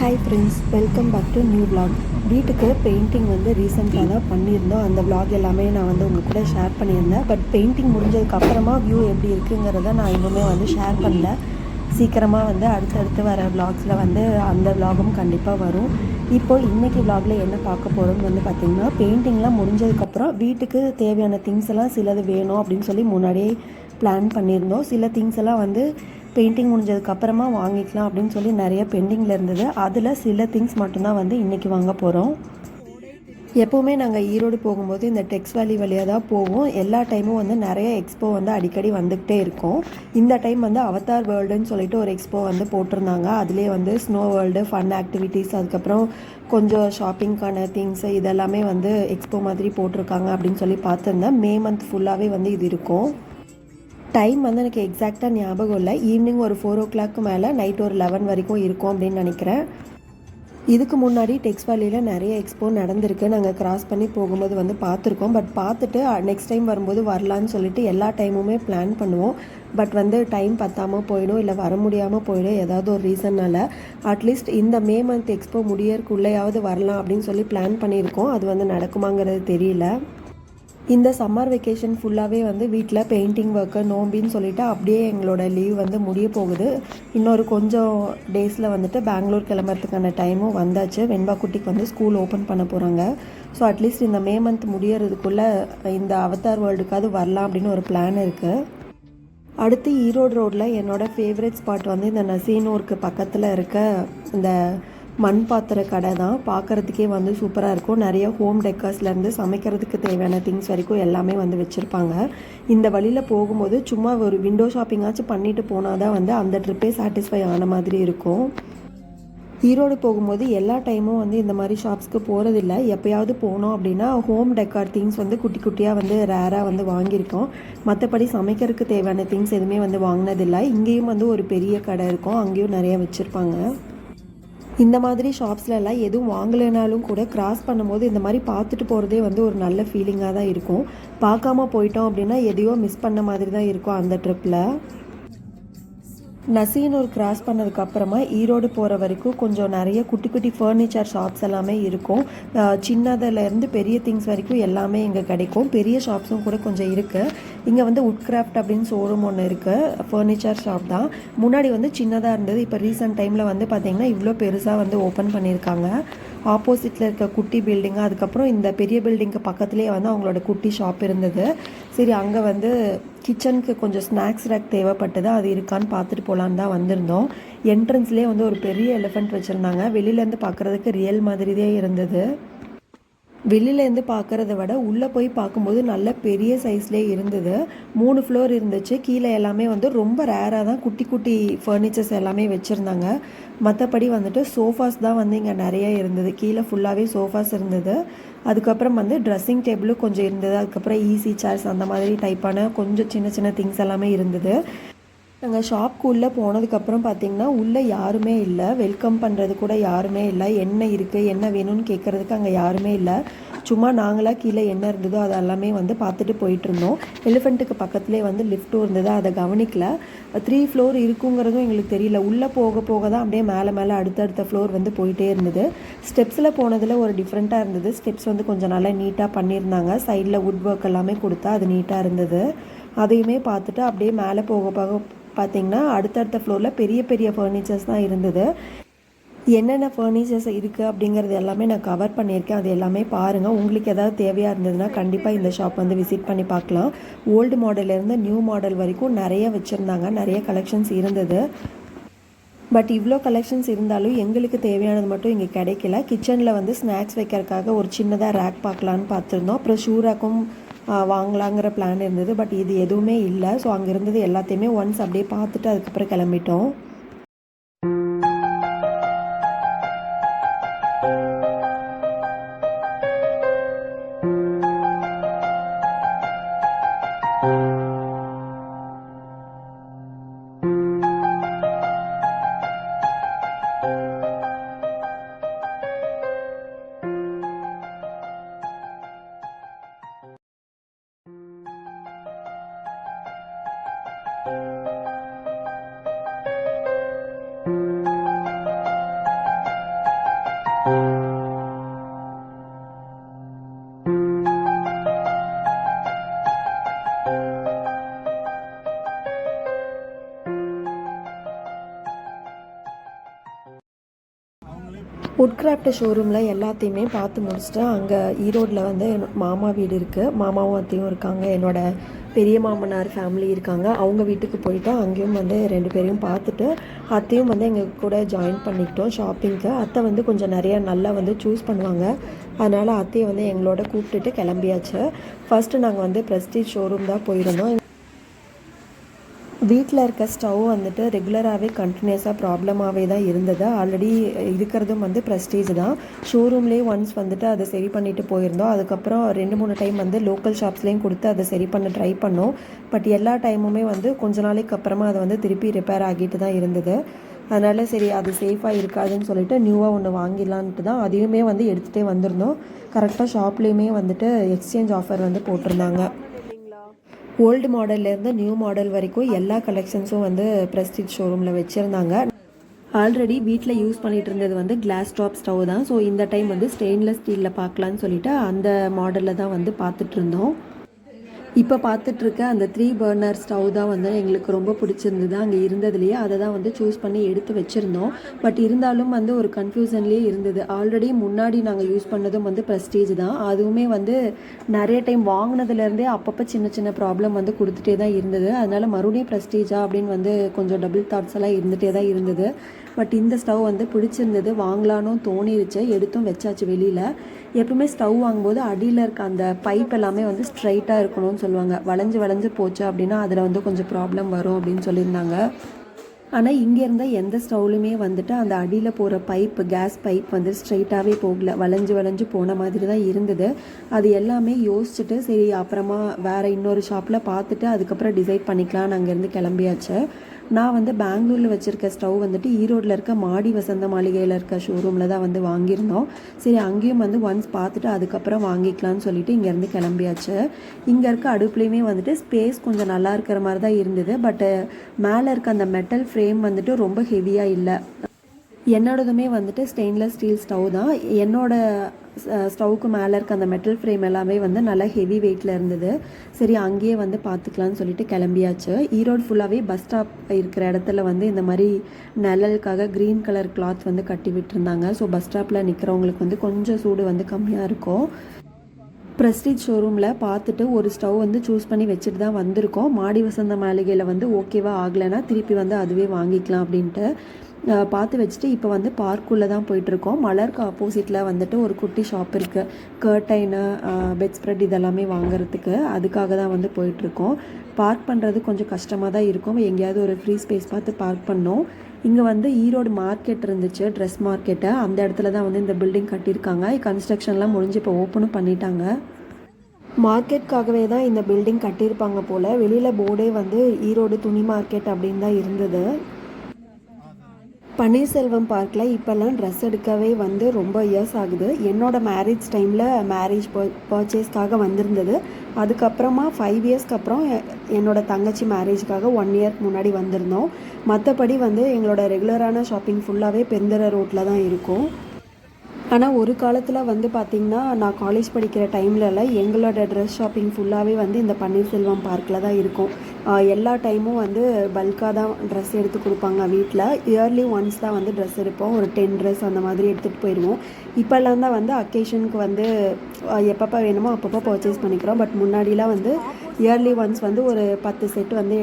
Hi friends, welcome back to new vlog. வீட்டுக்கு painting வந்து ரீசெண்டாக தான் பண்ணியிருந்தோம். அந்த vlog எல்லாமே நான் வந்து உங்கள் கூட ஷேர் பண்ணியிருந்தேன். பட் பெயிண்டிங் முடிஞ்சதுக்கப்புறமா வியூ எப்படி இருக்குங்கிறத நான் இன்னுமே வந்து ஷேர் பண்ணல. சீக்கிரமாக வந்து அடுத்தடுத்து வர vlogsல வந்து அந்த vlogகும் கண்டிப்பாக வரும். இப்போது இன்றைக்கி vlogல என்ன பார்க்க போகிறோம்னு வந்து பார்த்திங்கன்னா, பெயிண்டிங்லாம் முடிஞ்சதுக்கப்புறம் வீட்டுக்கு தேவையான திங்ஸ் எல்லாம் சிலது வேணும் அப்படின்னு சொல்லி முன்னாடியே பிளான் பண்ணியிருந்தோம். சில திங்ஸ் எல்லாம் வந்து பெயிண்டிங் முடிஞ்சதுக்கப்புறமா வாங்கிக்கலாம் அப்படின்னு சொல்லி நிறைய பெண்டிங்கில் இருந்தது. அதில் சில திங்ஸ் மட்டும்தான் வந்து இன்றைக்கி வாங்க போகிறோம். எப்போவுமே நாங்கள் ஈரோடு போகும்போது இந்த டெக்ஸ் வேலி வழியாக தான் போவோம். எல்லா டைமும் வந்து நிறைய எக்ஸ்போ வந்து அடிக்கடி வந்துக்கிட்டே இருக்கும். இந்த டைம் வந்து அவதார் வேர்ல்டுன்னு சொல்லிட்டு ஒரு எக்ஸ்போ வந்து போட்டிருந்தாங்க. அதிலே வந்து ஸ்னோ வேர்ல்டு, ஃபன் ஆக்டிவிட்டீஸ், அதுக்கப்புறம் கொஞ்சம் ஷாப்பிங்க்கான திங்ஸு இதெல்லாமே வந்து எக்ஸ்போ மாதிரி போட்டிருக்காங்க அப்படின்னு சொல்லி பார்த்துருந்தேன். மே மந்த் ஃபுல்லாகவே வந்து இது இருக்கும். டைம் வந்து எனக்கு எக்ஸாக்டாக ஞாபகம் இல்லை. ஈவினிங் ஒரு 4 o'clock மேலே நைட் ஒரு 11 வரைக்கும் இருக்கும் அப்படின்னு நினைக்கிறேன். இதுக்கு முன்னாடி டெக்ஸ் வேலியில் நிறைய எக்ஸ்போ நடந்திருக்கு. நாங்கள் கிராஸ் பண்ணி போகும்போது வந்து பார்த்துருக்கோம். பட் பார்த்துட்டு நெக்ஸ்ட் டைம் வரும்போது வரலான்னு சொல்லிட்டு எல்லா டைமுமே பிளான் பண்ணுவோம். பட் வந்து டைம் பத்தாமல் போயிடும், இல்லை வர முடியாமல் போயிடும், ஏதாவது ஒரு ரீசன்னால். அட்லீஸ்ட் இந்த மே மந்த் எக்ஸ்போ முடியறதுக்குள்ளேயாவது வரலாம் அப்படின்னு சொல்லி பிளான் பண்ணியிருக்கோம். அது வந்து நடக்குமாங்கிறது தெரியல. இந்த சம்மர் வெக்கேஷன் ஃபுல்லாகவே வந்து வீட்டில் பெயிண்டிங் ஒர்க்கு நோம்பின்னு சொல்லிவிட்டு அப்படியே எங்களோட லீவ் வந்து முடிய போகுது. இன்னொரு கொஞ்சம் டேஸில் வந்துட்டு பெங்களூர் கிளம்புறதுக்கான டைமும் வந்தாச்சு. வெண்பா குட்டிக்கு வந்து ஸ்கூல் ஓப்பன் பண்ண போகிறாங்க. ஸோ அட்லீஸ்ட் இந்த மே மந்த் முடியறதுக்குள்ளே இந்த அவதார் வேர்ல்டுக்காவது வரலாம் அப்படின்னு ஒரு பிளான் இருக்குது. அடுத்து ஈரோடு ரோட்டில் என்னோடய ஃபேவரட் ஸ்பாட் வந்து இந்த நசீனூருக்கு பக்கத்தில் இருக்க இந்த மண் பாத்திர கடை தான். பார்க்குறதுக்கே வந்து சூப்பராக இருக்கும். நிறைய ஹோம் டெக்கர்ஸ்லேருந்து சமைக்கிறதுக்கு தேவையான திங்ஸ் வரைக்கும் எல்லாமே வந்து வச்சுருப்பாங்க. இந்த வழியில் போகும்போது சும்மா ஒரு விண்டோ ஷாப்பிங்காச்சும் பண்ணிட்டு போனால் தான் வந்து அந்த ட்ரிப்பே சாட்டிஸ்ஃபை ஆன மாதிரி இருக்கும். ஈரோடு போகும்போது எல்லா டைமும் வந்து இந்த மாதிரி ஷாப்ஸ்க்கு போகிறதில்ல. எப்போயாவது போனோம் அப்படின்னா ஹோம் டெக்கார் திங்ஸ் வந்து குட்டி குட்டியாக வந்து ரேராக வந்து வாங்கியிருக்கோம். மற்றபடி சமைக்கிறதுக்கு தேவையான திங்ஸ் எதுவுமே வந்து வாங்கினதில்லை. இங்கேயும் வந்து ஒரு பெரிய கடை இருக்கும், அங்கேயும் நிறைய வச்சுருப்பாங்க. இந்த மாதிரி ஷாப்ஸ்லலாம் எதுவும் வாங்கலைனாலும் கூட கிராஸ் பண்ணும்போது இந்த மாதிரி பார்த்துட்டு போகிறதே வந்து ஒரு நல்ல ஃபீலிங்காக தான் இருக்கும். பார்க்காம போயிட்டோம் அப்படின்னா எதையோ மிஸ் பண்ண மாதிரி தான் இருக்கும் அந்த ட்ரிப்பில். நசீனூர் கிராஸ் பண்ணதுக்கப்புறமா ஈரோடு போகிற வரைக்கும் கொஞ்சம் நிறைய குட்டி குட்டி ஃபர்னிச்சர் ஷாப்ஸ் எல்லாமே இருக்கும். சின்னதுலேருந்து பெரிய திங்ஸ் வரைக்கும் எல்லாமே இங்கே கிடைக்கும். பெரிய ஷாப்ஸும் கூட கொஞ்சம் இருக்குது. இங்கே வந்து உட் கிராஃப்ட் அப்படின்னு ஷோரூம் ஒன்று இருக்குது. ஃபர்னிச்சர் ஷாப் தான். முன்னாடி வந்து சின்னதாக இருந்தது. இப்போ ரீசெண்ட் டைமில் வந்து பார்த்திங்கன்னா இவ்வளோ பெருசாக வந்து ஓப்பன் பண்ணியிருக்காங்க. ஆப்போசிட்டில் இருக்க குட்டி பில்டிங்கு, அதுக்கப்புறம் இந்த பெரிய பில்டிங்க்கு பக்கத்துலேயே வந்து அவங்களோட குட்டி ஷாப் இருந்தது. சரி, அங்கே வந்து கிச்சனுக்கு கொஞ்சம் ஸ்நாக்ஸ் ரேக் தேவைப்பட்டது. அது இருக்கான்னு பார்த்துட்டு போகலான்னு தான் வந்திருந்தோம். என்ட்ரன்ஸ்லேயே வந்து ஒரு பெரிய எலிஃபெண்ட் வச்சுருந்தாங்க. வெளியிலேருந்து பார்க்குறதுக்கு ரியல் மாதிரியே இருந்தது. வெளியிலேருந்து பார்க்குறத விட உள்ளே போய் பார்க்கும்போது நல்ல பெரிய சைஸ்லேயே இருந்தது. 3 ஃப்ளோர் இருந்துச்சு. கீழே எல்லாமே வந்து ரொம்ப ரேராக தான் குட்டி குட்டி ஃபர்னிச்சர்ஸ் எல்லாமே வச்சுருந்தாங்க. மற்றபடி வந்துட்டு சோஃபாஸ் தான் வந்து இங்கே நிறைய இருந்தது. கீழே ஃபுல்லாகவே சோஃபாஸ் இருந்தது. அதுக்கப்புறம் வந்து ட்ரெஸ்ஸிங் டேபிளும் கொஞ்சம் இருந்தது. அதுக்கப்புறம் ஈஸி சேர்ஸ் அந்த மாதிரி டைப்பான கொஞ்சம் சின்ன சின்ன திங்ஸ் எல்லாமே இருந்தது. நாங்கள் ஷாப்க்கு உள்ளே போனதுக்கப்புறம் பார்த்திங்கன்னா உள்ளே யாருமே இல்லை. வெல்கம் பண்ணுறது கூட யாருமே இல்லை. என்ன இருக்குது, என்ன வேணும்னு கேட்குறதுக்கு அங்கே யாருமே இல்லை. சும்மா நாங்களாக கீழே என்ன இருந்ததோ அது எல்லாமே வந்து பார்த்துட்டு போயிட்டுருந்தோம். எலிஃபெண்ட்டுக்கு பக்கத்துலேயே வந்து லிஃப்ட்டும் இருந்தது. அதை கவனிக்கல. 3 ஃப்ளோர் இருக்குங்கிறதும் எங்களுக்கு தெரியல. உள்ளே போக போக தான் அப்படியே மேலே மேலே அடுத்தடுத்த ஃப்ளோர் வந்து போயிட்டே இருந்தது. ஸ்டெப்ஸில் போனதில் ஒரு டிஃப்ரெண்ட்டாக இருந்தது. ஸ்டெப்ஸ் வந்து கொஞ்சம் நல்லா நீட்டாக பண்ணியிருந்தாங்க. சைடில் வுட் ஒர்க் எல்லாமே கொடுத்தா அது நீட்டாக இருந்தது. அதையுமே பார்த்துட்டு அப்படியே மேலே போக போக பார்த்திங்கன்னா அடுத்தடுத்த ஃப்ளோரில் பெரிய பெரிய ஃபர்னிச்சர்ஸ் தான் இருந்தது. என்னென்ன ஃபர்னிச்சர்ஸ் இருக்குது அப்படிங்கிறது எல்லாமே நான் கவர் பண்ணியிருக்கேன். அது எல்லாமே பாருங்கள். உங்களுக்கு ஏதாவது தேவையாக இருந்ததுன்னா கண்டிப்பாக இந்த ஷாப் வந்து விசிட் பண்ணி பார்க்கலாம். ஓல்டு மாடல்லேருந்து நியூ மாடல் வரைக்கும் நிறைய வச்சுருந்தாங்க. நிறைய கலெக்ஷன்ஸ் இருந்தது. பட் இவ்வளோ கலெக்ஷன்ஸ் இருந்தாலும் எங்களுக்கு தேவையானது மட்டும் இங்கே கிடைக்கல. கிச்சனில் வந்து ஸ்நாக்ஸ் வைக்கிறதுக்காக ஒரு சின்னதாக ரேக் பார்க்கலான்னு பார்த்துருந்தோம். அப்புறம் ஷூ ரேக்கும் வாங்கலாங்கிற பிளான் இருந்தது. பட் இது எதுவுமே இல்லை. ஸோ அங்கே இருந்தது எல்லாத்தையுமே ஒன்ஸ் அப்படியே பார்த்துட்டு அதுக்கப்புறம் கிளம்பிட்டோம். வுட் கிராஃப்ட் ஷோரூமில் எல்லாத்தையுமே பார்த்து முடிச்சுட்டு அங்கே ஈரோடில் வந்து மாமா வீடு இருக்குது, மாமாவும் அத்தையும் இருக்காங்க, என்னோடய பெரிய மாமனார் ஃபேமிலி இருக்காங்க. அவங்க வீட்டுக்கு போயிட்டு அங்கேயும் வந்து 2 பேரையும் பார்த்துட்டு அத்தையும் வந்து எங்கள் கூட ஜாயின் பண்ணிக்கிட்டோம் ஷாப்பிங்க்கு. அத்தை வந்து கொஞ்சம் நிறையா நல்லா வந்து சூஸ் பண்ணுவாங்க, அதனால் அத்தையை வந்து எங்களோட கூப்பிட்டுட்டு கிளம்பியாச்சு. ஃபஸ்ட்டு நாங்கள் வந்து ப்ரெஸ்டீஜ் ஷோரூம் தான் போயிருந்தோம். வீட்டில் இருக்க ஸ்டவ் வந்துட்டு ரெகுலராகவே கண்டினியூஸாக ப்ராப்ளமாகவே தான் இருந்தது. ஆல்ரெடி இருக்கிறதும் வந்து ப்ரெஸ்டீஜ் தான். ஷோரூம்லேயே ஒன்ஸ் வந்துட்டு அதை சரி பண்ணிவிட்டு போயிருந்தோம். அதுக்கப்புறம் 2-3 டைம் வந்து லோக்கல் ஷாப்ஸ்லேயும் கொடுத்து அதை சரி பண்ண ட்ரை பண்ணோம். பட் எல்லா டைமுமே வந்து கொஞ்ச நாளைக்கு அப்புறமா அதை வந்து திருப்பி ரிப்பேர் ஆகிட்டு தான் இருந்தது. அதனால் சரி அது சேஃபாக இருக்காதுன்னு சொல்லிட்டு நியூவாக ஒன்று வாங்கிடலான்ட்டு தான் அதையுமே வந்து எடுத்துகிட்டே வந்திருந்தோம். கரெக்டாக ஷாப்லேயுமே வந்துட்டு எக்ஸ்சேஞ்ச் ஆஃபர் வந்து போட்டிருந்தாங்க. ஓல்டு மாடல்லேருந்து நியூ மாடல் வரைக்கும் எல்லா கலெக்ஷன்ஸும் வந்து ப்ரெஸ்டீஜ் ஷோரூமில் வச்சுருந்தாங்க. ஆல்ரெடி வீட்டில் யூஸ் பண்ணிகிட்டு இருந்தது வந்து கிளாஸ் டாப் ஸ்டவ் தான். ஸோ இந்த டைம் வந்து ஸ்டெயின்லெஸ் ஸ்டீலில் பார்க்கலான்னு சொல்லிட்டு அந்த மாடலில் தான் வந்து பார்த்துட்ருந்தோம். இப்போ பார்த்துட்ருக்க அந்த 3 பர்னர் ஸ்டவ் தான் வந்து எங்களுக்கு ரொம்ப பிடிச்சிருந்தது. அங்கே இருந்ததுலேயே அதை தான் வந்து சூஸ் பண்ணி எடுத்து வச்சுருந்தோம். பட் இருந்தாலும் வந்து ஒரு கன்ஃபியூஷன்லேயே இருந்தது. ஆல்ரெடி முன்னாடி நாங்கள் யூஸ் பண்ணதும் வந்து ப்ரெஸ்டீஜ் தான். அதுவுமே வந்து நிறைய டைம் வாங்கினதுலேருந்தே அப்பப்போ சின்ன சின்ன ப்ராப்ளம் வந்து கொடுத்துட்டே தான் இருந்தது. அதனால் மறுபடியும் ப்ரெஸ்டீஜா அப்படின்னு வந்து கொஞ்சம் டபுள் தாட்ஸ் எல்லாம் இருந்துகிட்டே தான் இருந்தது. பட் இந்த ஸ்டவ் வந்து பிடிச்சிருந்தது, வாங்கலான்னு தோணிருச்சு, எடுத்தும் வச்சாச்சு வெளியில். எப்பவுமே ஸ்டவ் வாங்கும்போது அடியில் இருக்க அந்த பைப் எல்லாமே வந்து ஸ்ட்ரைட்டாக இருக்கணும்னு சொல்லுவாங்க. வளைஞ்சு போச்சு அப்படின்னா அதில் வந்து கொஞ்சம் ப்ராப்ளம் வரும் அப்படின்னு சொல்லியிருந்தாங்க. ஆனால் இங்கே இருந்தால் எந்த ஸ்டவ்லையுமே வந்துட்டு அந்த அடியில் போகிற பைப், கேஸ் பைப் வந்து ஸ்ட்ரைட்டாகவே போகல, வளைஞ்சு போன மாதிரி தான் இருந்தது. அது எல்லாமே யோசிச்சுட்டு சரி அப்புறமா வேறு இன்னொரு ஷாப்பில் பார்த்துட்டு அதுக்கப்புறம் டிசைட் பண்ணிக்கலான்னு அங்கேருந்து கிளம்பியாச்சு. நான் வந்து பெங்களூரில் வச்சுருக்க ஸ்டவ் வந்துட்டு ஈரோடில் இருக்க மாடி வசந்த மாளிகையில் இருக்க ஷோரூமில் தான் வந்து வாங்கியிருந்தோம். சரி அங்கேயும் வந்து ஒன்ஸ் பார்த்துட்டு அதுக்கப்புறம் வாங்கிக்கலான்னு சொல்லிட்டு இங்கேருந்து கிளம்பியாச்சு. இங்கே இருக்க அடுப்புலேயுமே வந்துட்டு ஸ்பேஸ் கொஞ்சம் நல்லா இருக்கிற மாதிரி தான் இருந்தது. பட்டு மேலே இருக்க அந்த மெட்டல் ஃப்ரேம் வந்துட்டு ரொம்ப ஹெவியாக இல்லை. என்னோடதுமே வந்துட்டு ஸ்டெயின்லெஸ் ஸ்டீல் ஸ்டவ் தான். ஸ்டவ்வுக்கு மேலே இருக்க அந்த மெட்டல் ஃப்ரேம் எல்லாமே வந்து நல்லா ஹெவி வெயிட்டில் இருந்தது. சரி அங்கேயே வந்து பார்த்துக்கலான்னு சொல்லிட்டு கிளம்பியாச்சு. ஈரோடு ஃபுல்லாகவே பஸ் ஸ்டாப் இருக்கிற இடத்துல வந்து இந்த மாதிரி நிழலுக்காக க்ரீன் கலர் கிளாத் வந்து கட்டி விட்டுருந்தாங்க. ஸோ பஸ் ஸ்டாப்பில் நிற்கிறவங்களுக்கு வந்து கொஞ்சம் சூடு வந்து கம்மியாக இருக்கும். ப்ரெஸ்டீஜ் ஷோரூமில் பார்த்துட்டு ஒரு ஸ்டவ் வந்து சூஸ் பண்ணி வச்சுட்டு தான் வந்திருக்கோம். மாடி வசந்த மாளிகையில் வந்து ஓகேவா ஆகலைன்னா திருப்பி வந்து அதுவே வாங்கிக்கலாம் அப்படின்ட்டு பார்த்து வச்சுட்டு இப்போ வந்து பார்க்குள்ளே தான் போயிட்டுருக்கோம். மலருக்கு ஆப்போசிட்டில் வந்துட்டு ஒரு குட்டி ஷாப் இருக்குது, கர்டைனு, பெட் ஸ்ப்ரெட் இதெல்லாமே வாங்குறதுக்கு. அதுக்காக தான் வந்து போயிட்டுருக்கோம். பார்க் பண்ணுறது கொஞ்சம் கஷ்டமாக தான் இருக்கும். எங்கேயாவது ஒரு ஃப்ரீ ஸ்பேஸ் பார்த்து பார்க் பண்ணோம். இங்கே வந்து ஈரோடு மார்க்கெட் இருந்துச்சு, ட்ரெஸ் மார்க்கெட்டு. அந்த இடத்துல தான் வந்து இந்த பில்டிங் கட்டியிருக்காங்க. கன்ஸ்ட்ரக்ஷன்லாம் முடிஞ்சு இப்போ ஓப்பனும் பண்ணிட்டாங்க. மார்க்கெட்காகவே தான் இந்த பில்டிங் கட்டியிருப்பாங்க போல். வெளியில் போர்டே வந்து ஈரோடு துணி மார்க்கெட் அப்படின்னு தான் இருந்தது. பன்னீர்செல்வம் பார்க்கில் இப்போல்லாம் ட்ரெஸ் எடுக்கவே வந்து ரொம்ப இயர்ஸ் ஆகுது. என்னோடய மேரேஜ் டைமில் மேரேஜ் பர்ச்சேஸ்க்காக வந்திருந்தது. அதுக்கப்புறமா 5 இயர்ஸ்க்கு அப்புறம் என்னோடய தங்கச்சி மேரேஜுக்காக 1 இயர்க்கு முன்னாடி வந்திருந்தோம். மற்றபடி வந்து எங்களோட ரெகுலரான ஷாப்பிங் ஃபுல்லாகவே பெருந்தர ரோட்டில் தான் இருக்கும். ஆனால் ஒரு காலத்தில் வந்து பார்த்திங்கன்னா நான் காலேஜ் படிக்கிற டைம்லலாம் எங்களோட ட்ரெஸ் ஷாப்பிங் ஃபுல்லாகவே வந்து இந்த பன்னீர்செல்வம் பார்க்கில் தான் இருக்கும். எல்லா டைமும் வந்து பல்காக தான் ட்ரெஸ் எடுத்து கொடுப்பாங்க வீட்டில். இயர்லி ஒன்ஸ் தான் வந்து ட்ரெஸ் எடுப்போம். ஒரு 10 ட்ரெஸ் அந்த மாதிரி எடுத்துகிட்டு போயிடுவோம். இப்போல்லாம் தான் வந்து அக்கேஷனுக்கு வந்து எப்பப்போ வேணுமோ அப்பப்போ பர்ச்சேஸ் பண்ணிக்கிறோம். பட் முன்னாடிலாம் வந்து இயர்லி ஒன்ஸ் வந்து ஒரு 10 செட் வந்து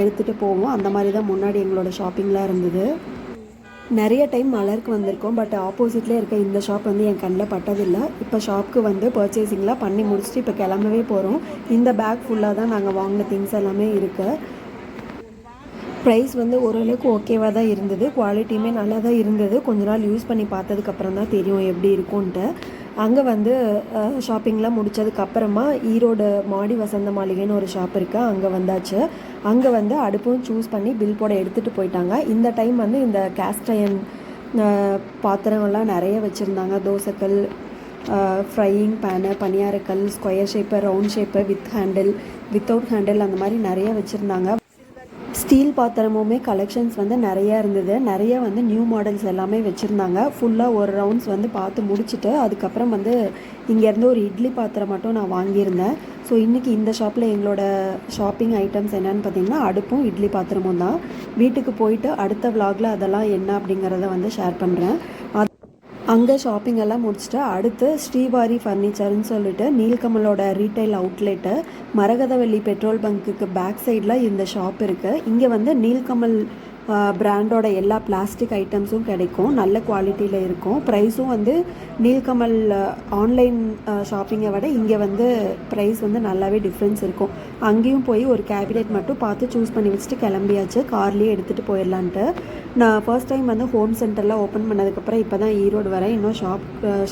எடுத்துகிட்டு போவோம். அந்த மாதிரி தான் முன்னாடி எங்களோட ஷாப்பிங்லாம் இருந்தது. நிறைய டைம் மலருக்கு வந்திருக்கோம். பட் ஆப்போசிட்லேயே இருக்க இந்த ஷாப் வந்து என் கண்ணில் பட்டதில்லை. இப்போ ஷாப்புக்கு வந்து பர்ச்சேசிங்லாம் பண்ணி முடிச்சுட்டு இப்போ கிளம்பவே போகிறோம். இந்த பேக் ஃபுல்லாக தான் நாங்கள் வாங்கின திங்ஸ் எல்லாமே இருக்குது. ப்ரைஸ் வந்து ஓரளவுக்கு ஓகேவாக தான் இருந்தது. குவாலிட்டியுமே நல்லா தான் இருந்தது. கொஞ்ச நாள் யூஸ் பண்ணி பார்த்ததுக்கப்புறம் தான் தெரியும் எப்படி இருக்கும்ன்ட்டு. அங்கே வந்து ஷாப்பிங்லாம் முடித்ததுக்கப்புறமா ஈரோடு மாடி வசந்த மாளிகைன்னு ஒரு ஷாப் இருக்குது, அங்கே வந்தாச்சு. அங்கே வந்து அடுப்பும் சூஸ் பண்ணி பில் போட எடுத்துகிட்டு போயிட்டாங்க. இந்த டைம் வந்து இந்த கேஸ்ட் அயர்ன் பாத்திரங்கள்லாம் நிறைய வச்சுருந்தாங்க. தோசைக்கல், ஃப்ரையிங் பேனு, பனியாரக்கல், square shape, round shape, with handle, without handle, அந்த மாதிரி நிறைய வச்சுருந்தாங்க. ஸ்டீல் பாத்திரமுமே கலெக்ஷன்ஸ் வந்து நிறையா இருந்தது. நிறைய வந்து நியூ மாடல்ஸ் எல்லாமே வச்சுருந்தாங்க. ஃபுல்லாக ஒரு ரவுண்ட்ஸ் வந்து பார்த்து முடிச்சுட்டு அதுக்கப்புறம் வந்து இங்கேருந்து ஒரு இட்லி பாத்திரம் மட்டும் நான் வாங்கியிருந்தேன். ஸோ இன்றைக்கி இந்த ஷாப்பில் எங்களோட ஷாப்பிங் ஐட்டம்ஸ் என்னென்னு பார்த்திங்கன்னா அடுப்பும் இட்லி பாத்திரமும் தான். வீட்டுக்கு போயிட்டு அடுத்த விலாகில் அதெல்லாம் என்ன அப்படிங்கிறத வந்து ஷேர் பண்ணுறேன். அங்கே ஷாப்பிங் எல்லாம் முடிச்சுட்டு அடுத்து ஸ்ரீவாரி ஃபர்னிச்சர்னு சொல்லிட்டு நீல்கமலோட ரீட்டைல் அவுட்லெட்டு மரகதவள்ளி பெட்ரோல் பங்க்குக்கு பேக் சைடில் இந்த ஷாப் இருக்குது. இங்கே வந்து நீல்கமல் பிராண்டோட எல்லா பிளாஸ்டிக் ஐட்டம்ஸும் கிடைக்கும். நல்ல குவாலிட்டியில் இருக்கும். ப்ரைஸும் வந்து நீல்கமல் ஆன்லைன் ஷாப்பிங்கை விட இங்கே வந்து ப்ரைஸ் வந்து நல்லாவே டிஃப்ரென்ஸ் இருக்கும். அங்கேயும் போய் ஒரு கேபினெட் மட்டும் பார்த்து சூஸ் பண்ணி வச்சுட்டு கிளம்பியாச்சு. கார்லேயே எடுத்துகிட்டு போயிடலான்ட்டு. நான் ஃபர்ஸ்ட் டைம் வந்து ஹோம் சென்டரில் ஓப்பன் பண்ணதுக்கப்புறம் இப்போ தான் ஈரோடு வரேன். இன்னும்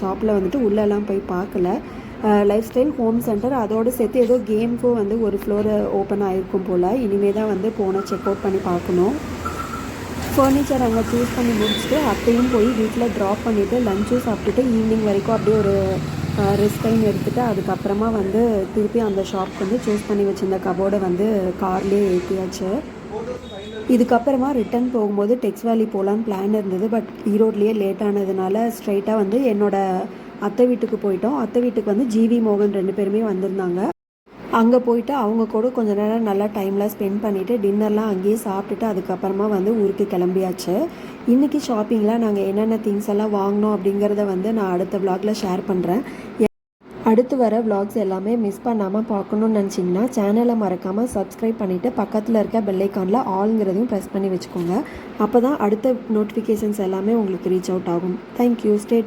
ஷாப்பில் வந்துட்டு உள்ளெல்லாம் போய் பார்க்கல. லைஃப் ஸ்டைல் ஹோம் சென்டர் அதோடு சேர்த்து ஏதோ கேம்க்கும் வந்து ஒரு ஃப்ளோர் ஓப்பன் ஆகிருக்கும் போல். இனிமேல் தான் வந்து போனால் செக் அவுட் பண்ணி பார்க்கணும். ஃபர்னிச்சர் அங்கே சூஸ் பண்ணி முடிச்சுட்டு அப்பையும் போய் வீட்டில் ட்ராப் பண்ணிவிட்டு லஞ்சும் சாப்பிட்டுட்டு ஈவினிங் வரைக்கும் அப்படியே ஒரு ரெஸ்ட் டைம் எடுத்துகிட்டு அதுக்கப்புறமா வந்து திருப்பி அந்த ஷாப் வந்து சூஸ் பண்ணி வச்சுருந்த கபோர்டை வந்து கார்லேயே ஏற்றியாச்சு. இதுக்கப்புறமா ரிட்டன் போகும்போது டெக்ஸ் வேலி போகலான்னு பிளான் இருந்தது. பட் ஈரோட்லேயே லேட் ஆனதுனால ஸ்ட்ரைட்டாக வந்து என்னோடய அத்தை வீட்டுக்கு போயிட்டோம். அத்தை வீட்டுக்கு வந்து ஜிவி மோகன் 2 பேருமே வந்திருந்தாங்க. அங்கே போயிட்டு அவங்க கூட கொஞ்ச நேரம் நல்லா டைம்லாம் ஸ்பெண்ட் பண்ணிவிட்டு டின்னர்லாம் அங்கேயே சாப்பிட்டுட்டு அதுக்கப்புறமா வந்து ஊருக்கு கிளம்பியாச்சு. இன்றைக்கி ஷாப்பிங்கில் நாங்கள் என்னென்ன திங்ஸ் எல்லாம் வாங்கினோம் அப்படிங்கிறத வந்து நான் அடுத்த விலாகில் ஷேர் பண்ணுறேன். அடுத்து வர விலாக்ஸ் எல்லாமே மிஸ் பண்ணாமல் பார்க்கணுன்னு நினச்சிங்கன்னா சேனலை மறக்காமல் சப்ஸ்கிரைப் பண்ணிவிட்டு பக்கத்தில் இருக்க பெல்லைக்கானில் ஆல்ங்கிறதையும் ப்ரெஸ் பண்ணி வச்சுக்கோங்க. அப்போ தான் அடுத்த நோட்டிஃபிகேஷன்ஸ் எல்லாமே உங்களுக்கு ரீச் அவுட் ஆகும். தேங்க்யூ. ஸ்டே